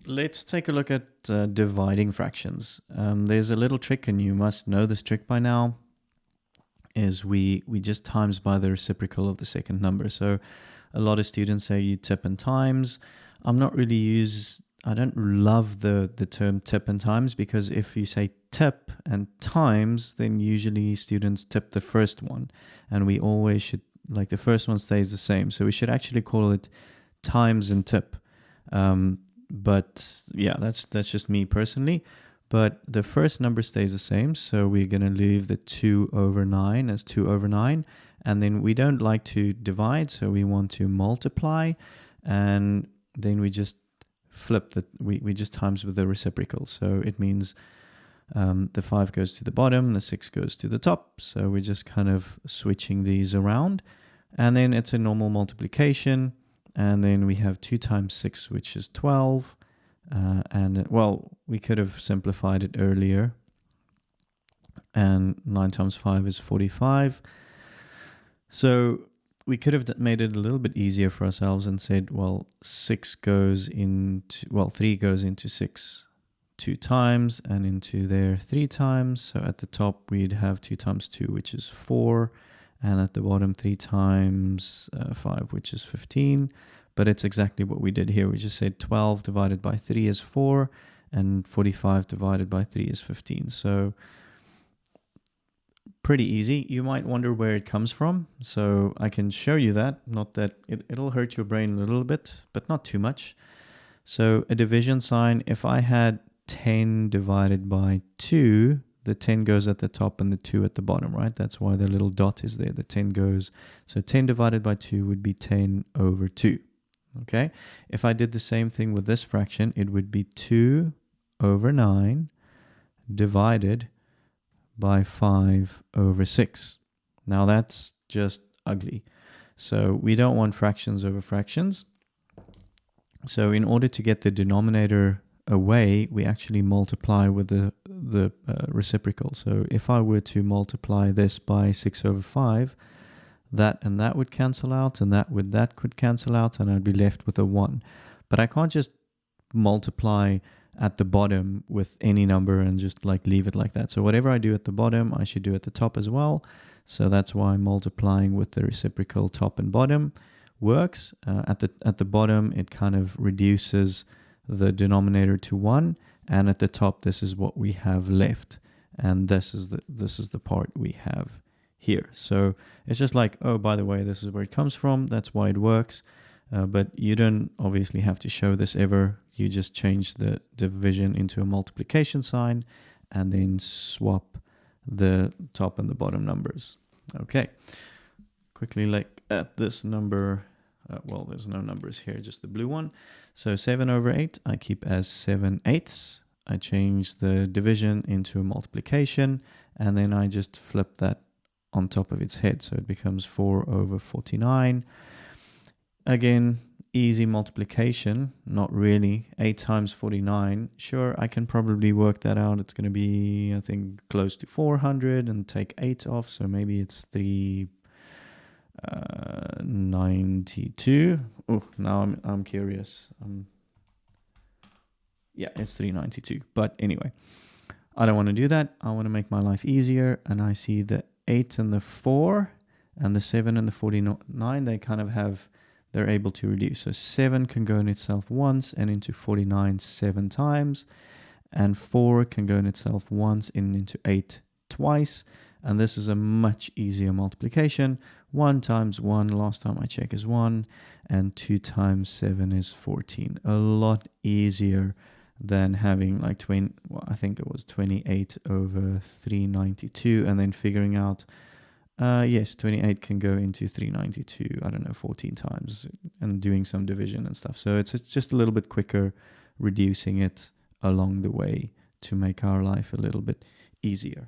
Let's take a look at dividing fractions. There's a little trick, and you must know this trick by now, is we just times by the reciprocal of the second number. So a lot of students say you tip and times. I don't love the term tip and times, because if you say tip and times, then usually students tip the first one, and we always should, like, the first one stays the same. So we should actually call it times and tip. But yeah, that's just me personally. But the first number stays the same, so we're going to leave the 2 over 9 as 2 over 9. And then we don't like to divide, so we want to multiply. And then we just flip we just times with the reciprocal. So it means the 5 goes to the bottom, the 6 goes to the top. So we're just kind of switching these around. And then it's a normal multiplication. And then we have 2 times 6, which is 12. We could have simplified it earlier. And 9 times 5 is 45. So we could have made it a little bit easier for ourselves and said, well, 3 goes into 6 2 times, and into there 3 times. So at the top, we'd have 2 times 2, which is 4. And at the bottom, 3 times 5, which is 15. But it's exactly what we did here. We just said 12 divided by 3 is 4, and 45 divided by 3 is 15. So pretty easy. You might wonder where it comes from. So I can show you that. Not that it'll hurt your brain a little bit, but not too much. So a division sign, if I had 10 divided by 2, the 10 goes at the top and the 2 at the bottom, right? That's why the little dot is there. The 10 goes. So 10 divided by 2 would be 10 over 2. Okay. If I did the same thing with this fraction, it would be 2 over 9 divided by 5 over 6. Now that's just ugly. So we don't want fractions over fractions. So in order to get the denominator away, we actually multiply with the reciprocal. So if I were to multiply this by 6 over 5, that and that would cancel out, and that could cancel out, and I'd be left with a 1. But I can't just multiply at the bottom with any number and just like leave it like that. So whatever I do at the bottom, I should do at the top as well. So that's why multiplying with the reciprocal top and bottom works. At the bottom, it kind of reduces the denominator to 1, and at the top, this is what we have left, and this is the part we have here. So it's just like, oh, by the way, this is where it comes from. That's why it works. But you don't obviously have to show this ever. You just change the division into a multiplication sign and then swap the top and the bottom numbers. Okay. Quickly look at this number. There's no numbers here, just the blue one. So 7 over 8, I keep as 7/8. I change the division into a multiplication, and then I just flip that on top of its head. So it becomes 4 over 49. Again, easy multiplication. Not really. 8 times 49. Sure, I can probably work that out. It's going to be, I think, close to 400 and take 8 off. So maybe it's 392. Oh, now I'm curious. Yeah, it's 392. But anyway, I don't want to do that. I want to make my life easier. And I see the 8 and the 4 and the 7 and the 49, they're able to reduce. So 7 can go in itself once and into 49 7 times. And 4 can go in itself once and into 8 twice. And this is a much easier multiplication. 1 times 1, last time I checked, is 1. And 2 times 7 is 14. A lot easier than having like 20, I think it was 28 over 392, and then figuring out, yes, 28 can go into 392, 14 times, and doing some division and stuff. So it's just a little bit quicker, reducing it along the way to make our life a little bit easier.